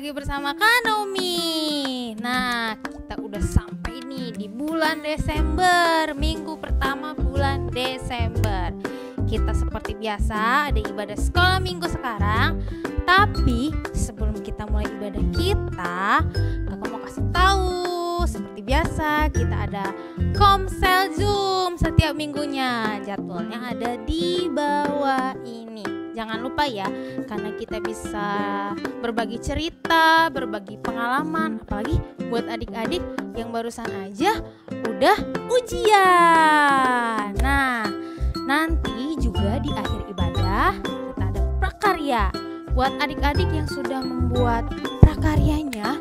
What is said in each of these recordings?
lagi bersama Kak Naomi. Nah, kita udah sampai nih di bulan Desember, minggu pertama bulan Desember. Kita seperti biasa ada ibadah sekolah minggu sekarang. Tapi sebelum kita mulai ibadah kita, Kakak mau kasih tahu seperti biasa kita ada Komsel Zoom setiap minggunya. Jadwalnya ada di bawah ini. Jangan lupa ya, karena kita bisa berbagi cerita, berbagi pengalaman, apalagi buat adik-adik yang barusan aja udah ujian. Nah, nanti juga di akhir ibadah kita ada prakarya. Buat adik-adik yang sudah membuat prakaryanya,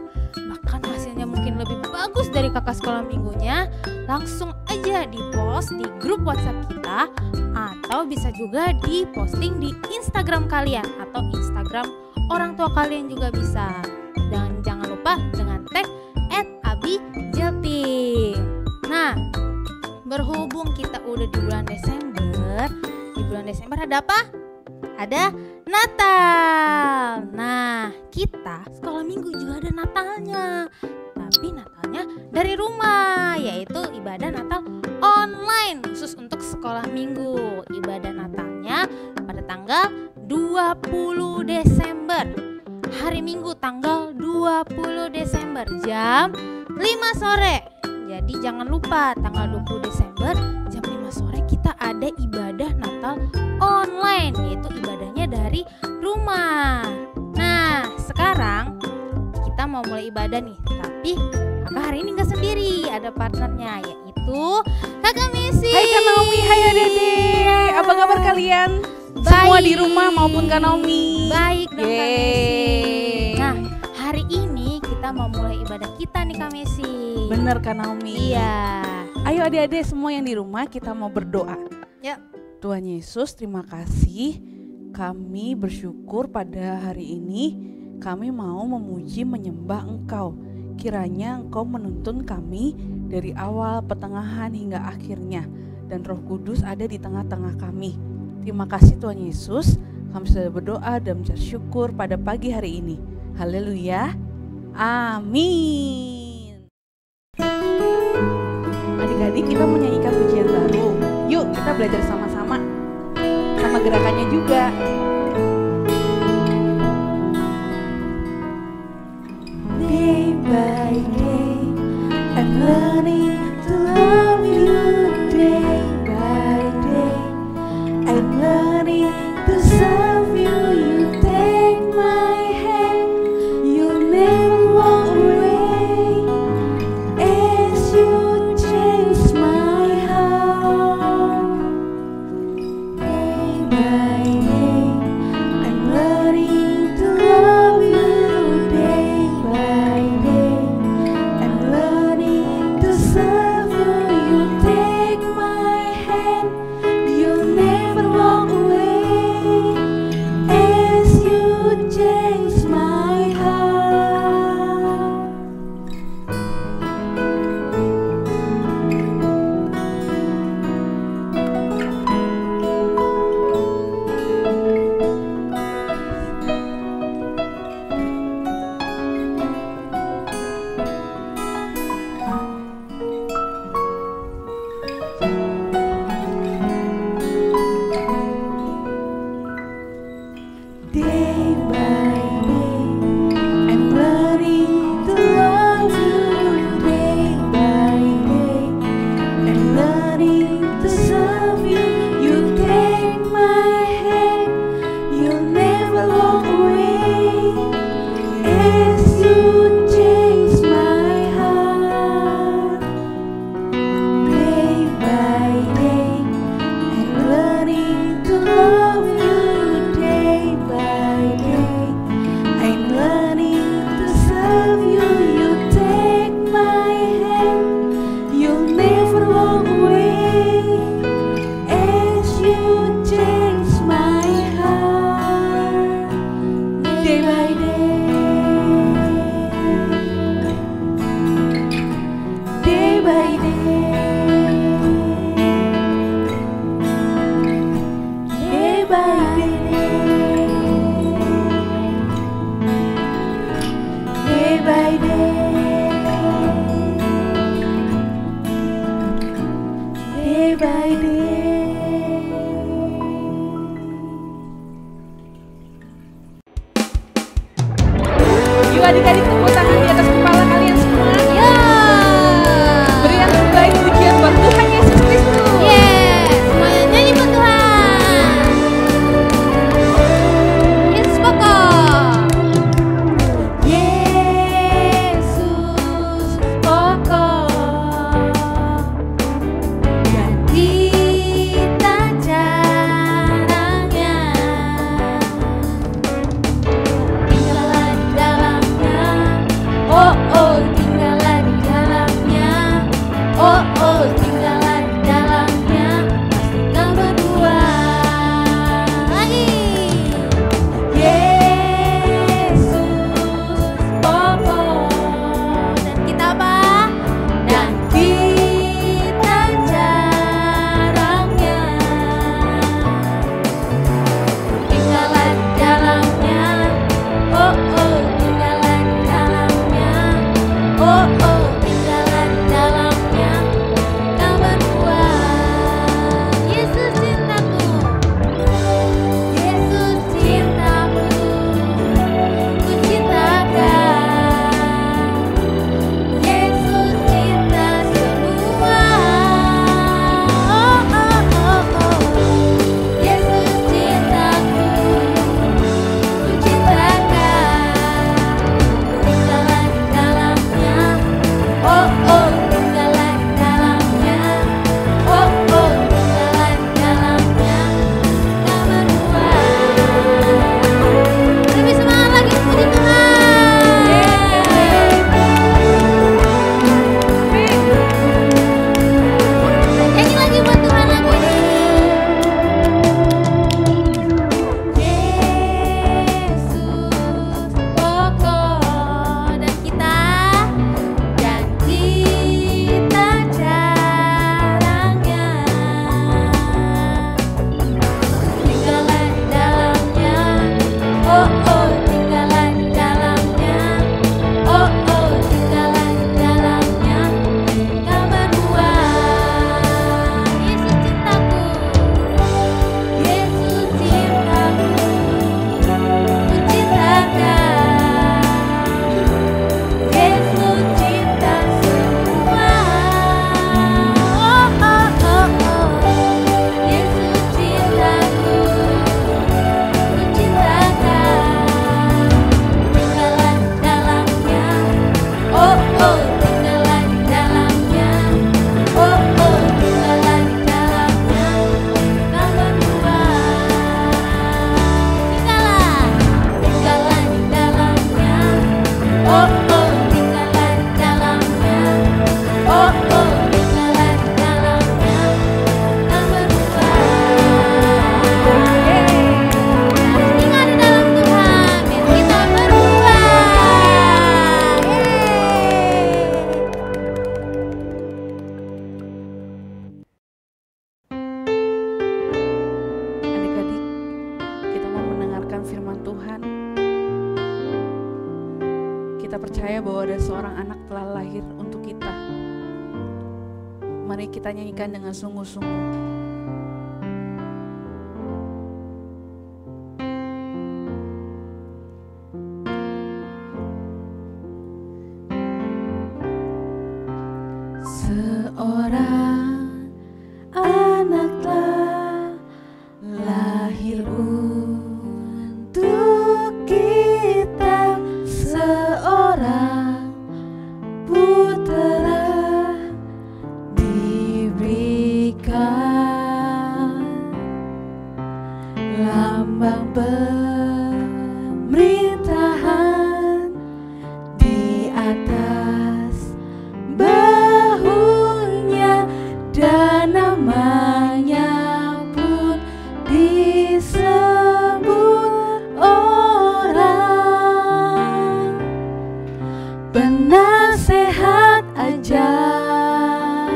bahkan hasilnya mungkin lebih bagus dari kakak sekolah minggunya, langsung aja di-post di grup WhatsApp kita, atau bisa juga di-posting di Instagram kalian atau Instagram orang tua kalian juga bisa. Dan jangan lupa dengan tag @abijeltim. Nah, berhubung kita udah di bulan Desember, di bulan Desember ada apa? Ada Natal. Nah, kita sekolah minggu juga ada Natalnya. Tapi Natalnya dari rumah, yaitu ibadah Natal online khusus untuk sekolah minggu. Ibadah Natalnya pada tanggal 20 Desember. Hari Minggu tanggal 20 Desember jam 5 sore. Jadi jangan lupa tanggal 20 Desember jam 5 sore kita ada ibadah Natal online, yaitu ibadahnya dari rumah. Nah, sekarang kita mau mulai ibadah nih, tapi kakak hari ini gak sendiri, ada partnernya, yaitu kakak Messi. Hai Kak Naomi, hai adik-adik, apa kabar kalian? Semua di rumah maupun Kak Naomi. Baik dong Kak Messi. Nah, hari ini kita mau mulai ibadah kita nih Kak Messi. Bener Kak Naomi. Iya. Ayo adik-adik semua yang di rumah kita mau berdoa. Ya. Tuhan Yesus, terima kasih. Kami bersyukur pada hari ini kami mau memuji menyembah Engkau. Kiranya Engkau menuntun kami dari awal, pertengahan hingga akhirnya. Dan Roh Kudus ada di tengah-tengah kami. Terima kasih Tuhan Yesus. Kami sudah berdoa dan bersyukur pada pagi hari ini. Haleluya. Amin. Adik-adik, kita menyanyikan pujian baru. Yuk kita belajar sama-sama. Sama gerakannya juga. Day by day, I'm learning to love you. Day by day, I'm learning to serve you. You take my hand, you never walk away. As you change my heart, day by day, day by day. Yuk adik-adik, tepuk tangan di atas kepala kalian semua. Ya. Beri yang terbaik pujian buat Tuhan Yesus Kristus. Semuanya nyanyi buat Tuhan. Yesus pokok. Yesus pokok. Dan kita caranya. Tinggallah di dalamnya. Oh oh, tinggallah di dalamnya. Oh oh, tinggallah di dalamnya. Pasti kau berdua lagi. Yesus pokok. Dan kita apa? Dan kita caranya. Tinggallah di dalamnya. Oh oh, tinggallah di dalamnya. Oh oh, tinggallah di dalamnya. Kau berdua. Yesus cintaku. Yesus cintaku. Ku cintakan. Yesus cinta semua. Oh oh oh oh. Yesus cintaku. Ku cintakan. Tinggallah di dalamnya. Oh oh, tinggallah di dalamnya. Oh oh, tinggallah di dalamnya. Kau berdua. Lebih semangat lagi puji Tuhan. Nyanyi lagi buat Tuhan lagu ini. Yesus pokok. Dan kita caranya. Tinggallah di dalamnya. Oh oh, tinggallah di dalamnya. Oh oh, tinggallah di dalamnya. Kau berdua. Yesus cintaku. Yesus cintaku. Ku cintakan. Yesus cinta semua. Oh oh oh oh. Yesus cintaku. Ku cintakan. Tinggallah di dalamnya. Oh oh, tinggallah di dalamnya. Oh oh, tinggallah di dalamnya. Kau berdua. Tinggallah di dalamnya. Oh oh, tinggallah di dalamnya. Oh oh, tinggallah di dalamnya. Kau berdua. Harus tinggal di dalam Tuhan biar kita berubah. Adik-adik, kita mau mendengarkan firman Tuhan. Kita percaya bahwa ada seorang anak telah lahir untuk kita. Mari kita nyanyikan dengan sungguh-sungguh. Seorang anak telah lahir untuk kita, seorang putera diberikan, lambang pemerintahan di atas bahunya, dan namanya pun disebut orang penasehat ajaib,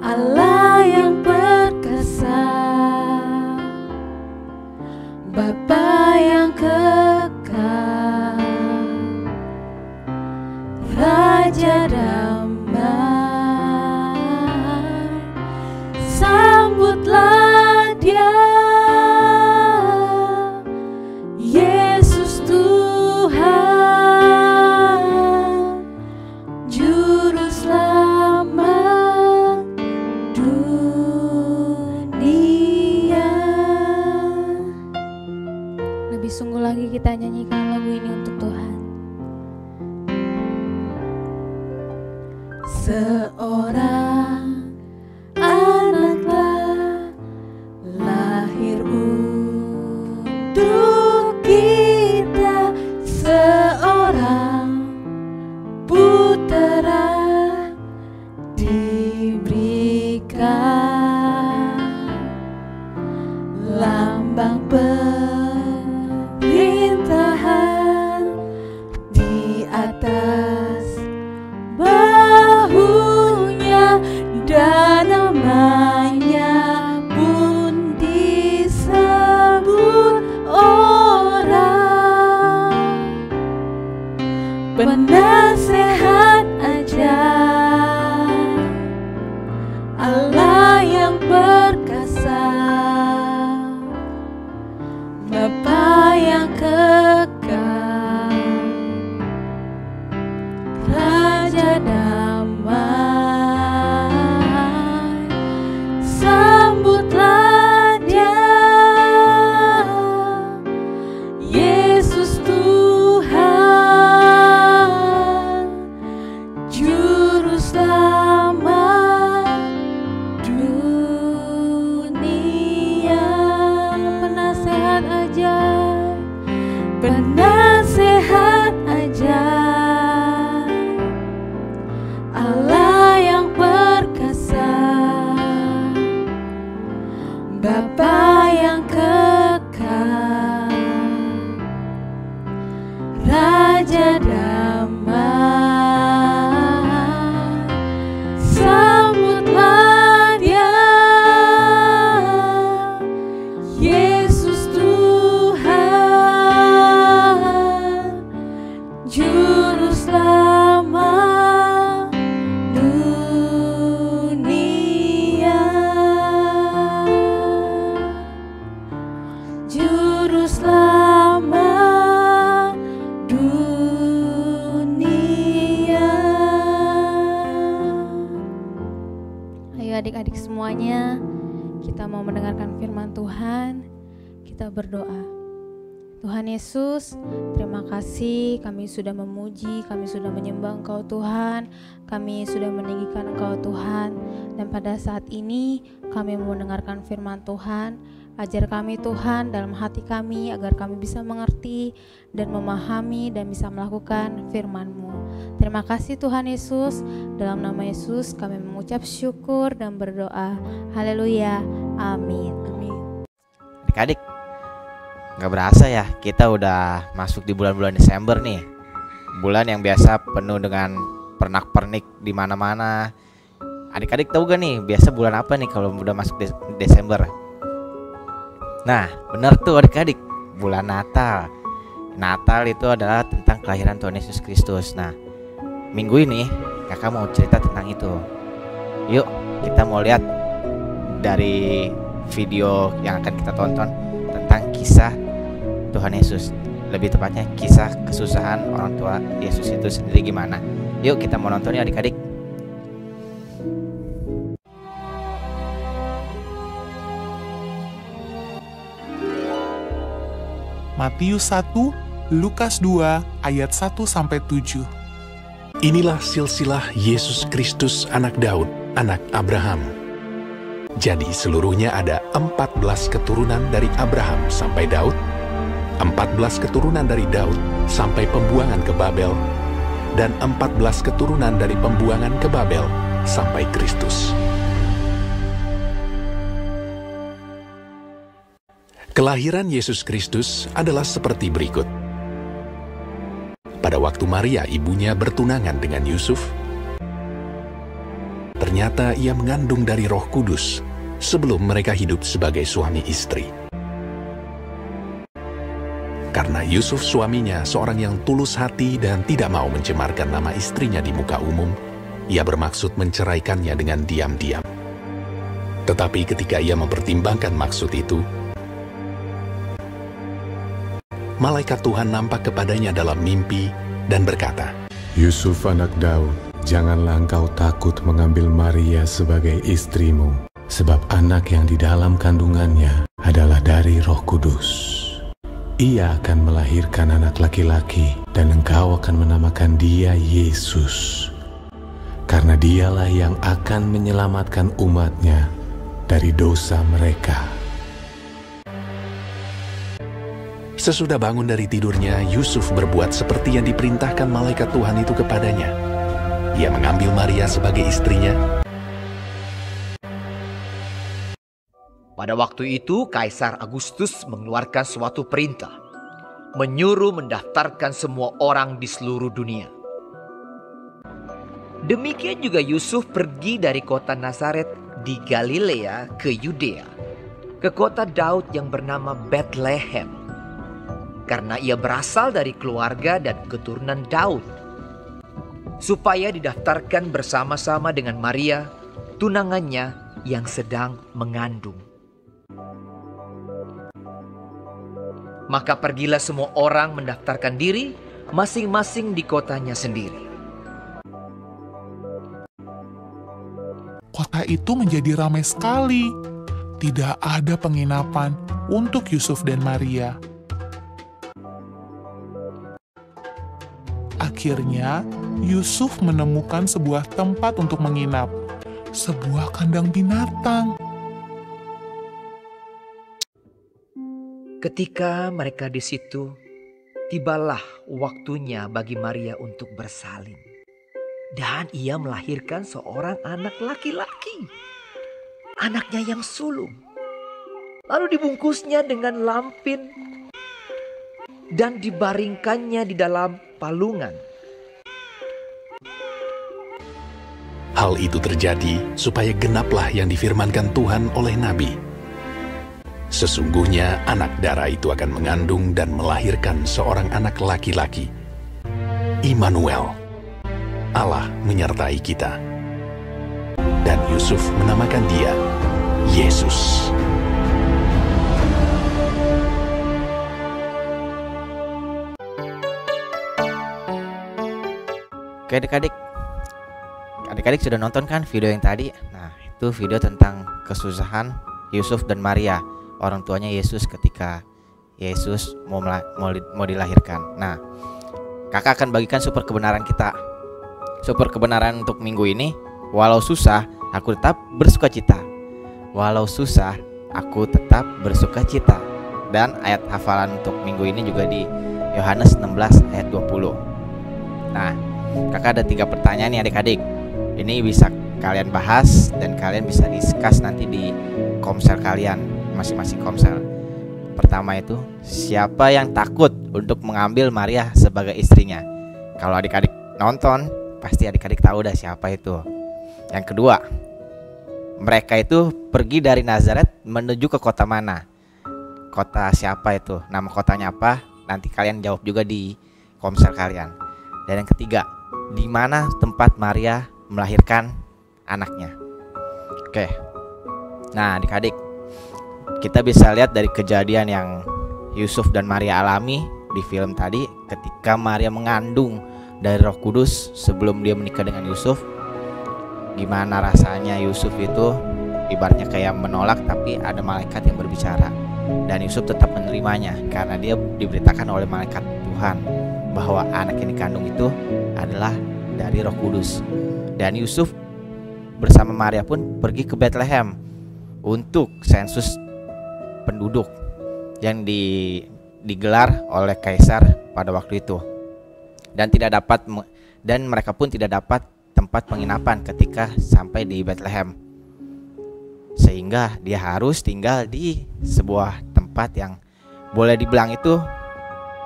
Allah yang perkasa, Bapa yang kekal, Raja damai, sambutlah Dia, Yesus Tuhan, Juru Selamat dunia. Lebih sungguh lagi kita nyanyikan lagu ini untuk Tuhan. Seorang anaklah lahir untuk kita, seorang putera diberikan, lambang pemerintahan di atas bahunya, dan namanya pun disebut orang penasehat ajaib, Allah yang perkasa, Bapa yang kekal, Raja damai, sambutlah Dia, Yesus Tuhan, Juru Selamat dunia. Penasehat ajaib, penasehat ajaib, Allah yang perkasa, Bapa yang kekal, Raja damai, sambutlah Dia, Yesus Tuhan, Juru Selamat dunia, Juru Selamat dunia. Ayo adik-adik semuanya, kita mau mendengarkan firman Tuhan. Kita berdoa. Tuhan Yesus, terima kasih kami sudah memuji, kami sudah menyembah Engkau Tuhan, kami sudah meninggikan Engkau Tuhan. Dan pada saat ini kami mau mendengarkan firman Tuhan. Ajar kami Tuhan dalam hati kami agar kami bisa mengerti dan memahami dan bisa melakukan firman-Mu. Terima kasih Tuhan Yesus, dalam nama Yesus kami mengucap syukur dan berdoa. Haleluya, amin. Adik-adik, gak berasa ya kita udah masuk di bulan-bulan Desember nih. Bulan yang biasa penuh dengan pernak-pernik di mana-mana. Adik-adik tahu gak nih biasa bulan apa nih kalau udah masuk Desember? Nah, benar tuh adik-adik, bulan Natal. Natal itu adalah tentang kelahiran Tuhan Yesus Kristus. Nah, minggu ini kakak mau cerita tentang itu. Yuk, kita mau lihat dari video yang akan kita tonton tentang kisah Tuhan Yesus. Lebih tepatnya kisah kesusahan orang tua Yesus itu sendiri gimana. Yuk kita mau nonton ya adik-adik. Matius 1, Lukas 2, ayat 1-7. Inilah silsilah Yesus Kristus anak Daud, anak Abraham. Jadi seluruhnya ada 14 keturunan dari Abraham sampai Daud, 14 keturunan dari Daud sampai pembuangan ke Babel, dan 14 keturunan dari pembuangan ke Babel sampai Kristus. Kelahiran Yesus Kristus adalah seperti berikut. Pada waktu Maria ibunya bertunangan dengan Yusuf, ternyata ia mengandung dari Roh Kudus sebelum mereka hidup sebagai suami istri. Karena Yusuf suaminya seorang yang tulus hati dan tidak mau mencemarkan nama istrinya di muka umum, ia bermaksud menceraikannya dengan diam-diam. Tetapi ketika ia mempertimbangkan maksud itu, malaikat Tuhan nampak kepadanya dalam mimpi dan berkata, Yusuf anak Daud, janganlah engkau takut mengambil Maria sebagai istrimu, sebab anak yang di dalam kandungannya adalah dari Roh Kudus. Ia akan melahirkan anak laki-laki, dan engkau akan menamakan dia Yesus, karena dialah yang akan menyelamatkan umatnya dari dosa mereka. Sesudah bangun dari tidurnya, Yusuf berbuat seperti yang diperintahkan malaikat Tuhan itu kepadanya. Ia mengambil Maria sebagai istrinya. Pada waktu itu, Kaisar Agustus mengeluarkan suatu perintah, menyuruh mendaftarkan semua orang di seluruh dunia. Demikian juga Yusuf pergi dari kota Nazaret di Galilea ke Yudea, ke kota Daud yang bernama Bethlehem, karena ia berasal dari keluarga dan keturunan Daud, supaya didaftarkan bersama-sama dengan Maria, tunangannya yang sedang mengandung. Maka pergilah semua orang mendaftarkan diri masing-masing di kotanya sendiri. Kota itu menjadi ramai sekali. Tidak ada penginapan untuk Yusuf dan Maria. Akhirnya, Yusuf menemukan sebuah tempat untuk menginap, sebuah kandang binatang. Ketika mereka di situ, tibalah waktunya bagi Maria untuk bersalin. Dan ia melahirkan seorang anak laki-laki, anaknya yang sulung. Lalu dibungkusnya dengan lampin dan dibaringkannya di dalam palungan. Hal itu terjadi supaya genaplah yang difirmankan Tuhan oleh Nabi. Sesungguhnya anak darah itu akan mengandung dan melahirkan seorang anak laki-laki. Immanuel, Allah menyertai kita. Dan Yusuf menamakan dia Yesus. Oke adik-adik sudah nonton kan video yang tadi? Nah, itu video tentang kesusahan Yusuf dan Maria, orang tuanya Yesus ketika Yesus mau dilahirkan. Nah, kakak akan bagikan super kebenaran kita. Super kebenaran untuk minggu ini, walau susah, aku tetap bersuka cita. Walau susah, aku tetap bersuka cita. Dan ayat hafalan untuk minggu ini juga di Yohanes 16 ayat 20. Nah, kakak ada 3 pertanyaan nih adik-adik. Ini bisa kalian bahas dan kalian bisa discuss nanti di komsel kalian, masing-masing komsel. Pertama itu, siapa yang takut untuk mengambil Maria sebagai istrinya? Kalau adik-adik nonton, pasti adik-adik tahu dah siapa itu. Yang kedua, mereka itu pergi dari Nazaret menuju ke kota mana? Kota siapa itu? Nama kotanya apa? Nanti kalian jawab juga di komsel kalian. Dan yang ketiga, di mana tempat Maria melahirkan anaknya? Oke. Nah, adik-adik, kita bisa lihat dari kejadian yang Yusuf dan Maria alami di film tadi, ketika Maria mengandung dari Roh Kudus sebelum dia menikah dengan Yusuf. Gimana rasanya Yusuf itu ibaratnya kayak menolak, tapi ada malaikat yang berbicara dan Yusuf tetap menerimanya karena dia diberitakan oleh malaikat Tuhan bahwa anak yang dikandung itu adalah dari Roh Kudus. Dan Yusuf bersama Maria pun pergi ke Bethlehem untuk sensus penduduk yang digelar oleh kaisar pada waktu itu. Dan mereka pun tidak dapat tempat penginapan ketika sampai di Bethlehem, sehingga dia harus tinggal di sebuah tempat yang boleh dibilang itu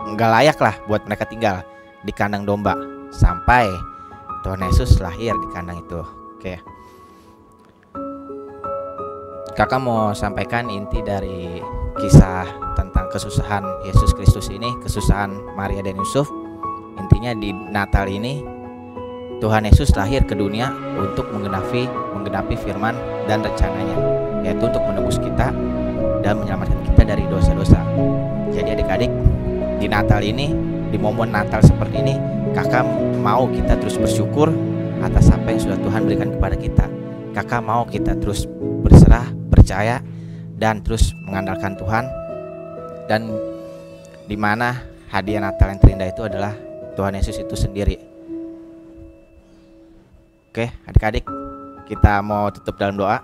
nggak layak lah buat mereka tinggal, di kandang domba, sampai Tuhan Yesus lahir di kandang itu. Oke, kakak mau sampaikan inti dari kisah tentang kesusahan Yesus Kristus ini, kesusahan Maria dan Yusuf. Intinya di Natal ini Tuhan Yesus lahir ke dunia untuk menggenapi firman dan rencananya, yaitu untuk menebus kita dan menyelamatkan kita dari dosa-dosa. Jadi adik-adik, di Natal ini, di momen Natal seperti ini, kakak mau kita terus bersyukur atas apa yang sudah Tuhan berikan kepada kita. Kakak mau kita terus berserah, percaya, dan terus mengandalkan Tuhan. Dan di mana hadiah Natal yang terindah itu adalah Tuhan Yesus itu sendiri. Oke, adik-adik, kita mau tutup dalam doa.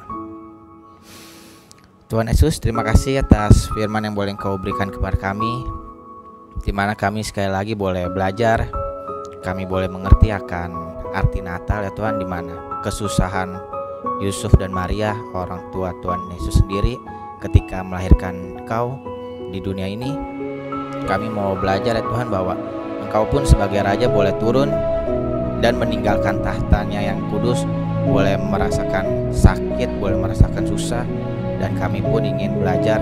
Tuhan Yesus, terima kasih atas firman yang boleh Engkau berikan kepada kami, di mana kami sekali lagi boleh belajar, kami boleh mengerti akan arti Natal ya Tuhan, di mana kesusahan Yusuf dan Maria, orang tua Tuhan Yesus sendiri, ketika melahirkan Engkau di dunia ini. Kami mau belajar ya Tuhan, bahwa Engkau pun sebagai Raja boleh turun dan meninggalkan tahtanya yang kudus, boleh merasakan sakit, boleh merasakan susah. Dan kami pun ingin belajar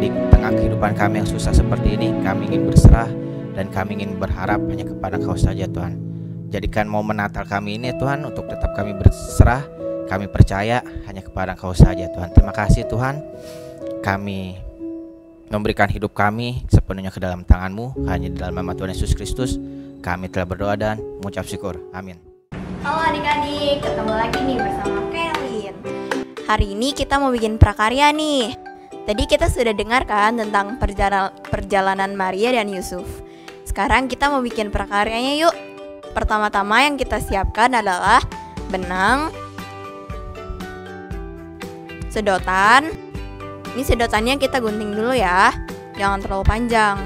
di tengah kehidupan kami yang susah seperti ini. Kami ingin berserah dan kami ingin berharap hanya kepada Engkau saja Tuhan. Jadikan momen Natal kami ini Tuhan untuk tetap kami berserah, kami percaya hanya kepada Engkau saja Tuhan. Terima kasih Tuhan, kami memberikan hidup kami sepenuhnya ke dalam tangan-Mu. Hanya di dalam nama Tuhan Yesus Kristus kami telah berdoa dan mengucap syukur. Amin. Halo adik-adik, ketemu lagi nih bersama Kelin. Hari ini kita mau bikin prakarya nih. Tadi kita sudah dengar kan tentang perjalanan Maria dan Yusuf. Sekarang kita mau bikin prakaryanya yuk. Pertama-tama yang kita siapkan adalah benang, sedotan. Ini sedotannya kita gunting dulu ya, jangan terlalu panjang.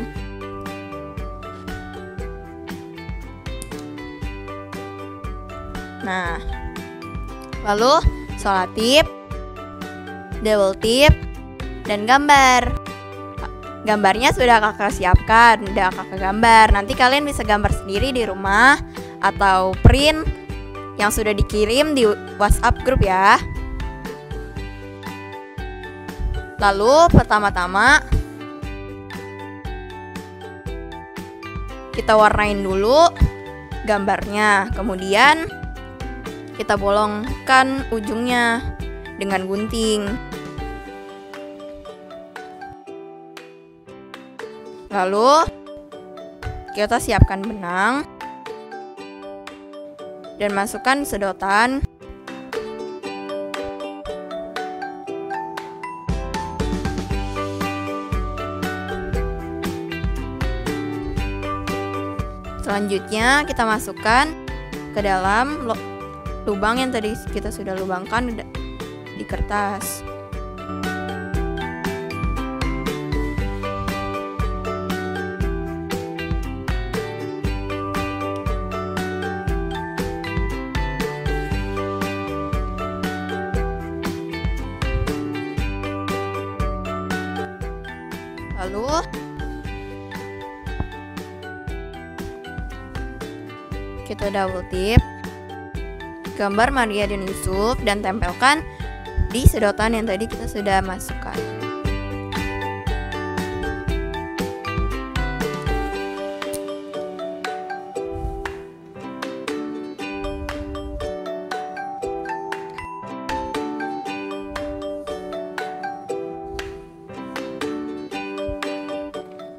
Nah, lalu solatip, double tip, dan gambar. Gambarnya sudah kakak siapkan, udah kakak gambar. Nanti kalian bisa gambar sendiri di rumah atau print yang sudah dikirim di WhatsApp grup ya. Lalu pertama-tama kita warnain dulu gambarnya, kemudian kita bolongkan ujungnya dengan gunting. Lalu kita siapkan benang dan masukkan sedotan. Selanjutnya kita masukkan ke dalam lubang yang tadi kita sudah lubangkan di kertas. Lalu kita double tip gambar Maria dan Yusuf dan tempelkan di sedotan yang tadi kita sudah masukkan.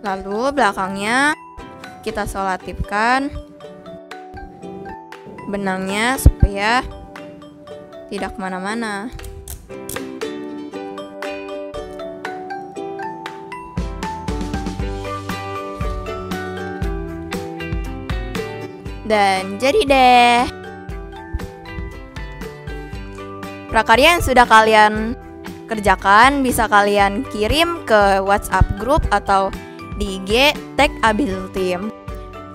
Lalu belakangnya kita solatipkan benangnya supaya tidak kemana-mana. Dan jadi deh, prakarya yang sudah kalian kerjakan bisa kalian kirim ke WhatsApp grup atau di IG tag Abil Team.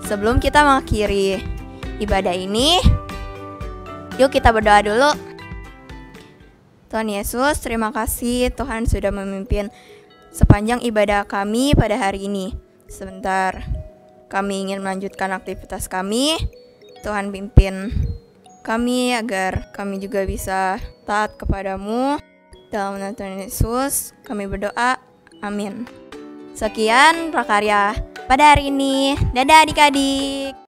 Sebelum kita mengakhiri ibadah ini, yuk kita berdoa dulu. Tuhan Yesus, terima kasih Tuhan sudah memimpin sepanjang ibadah kami pada hari ini. Sebentar, kami ingin melanjutkan aktivitas kami. Tuhan pimpin kami agar kami juga bisa taat kepadamu. Dalam nama Tuhan Yesus kami berdoa, Amin. Sekian prakarya pada hari ini. Dadah adik-adik.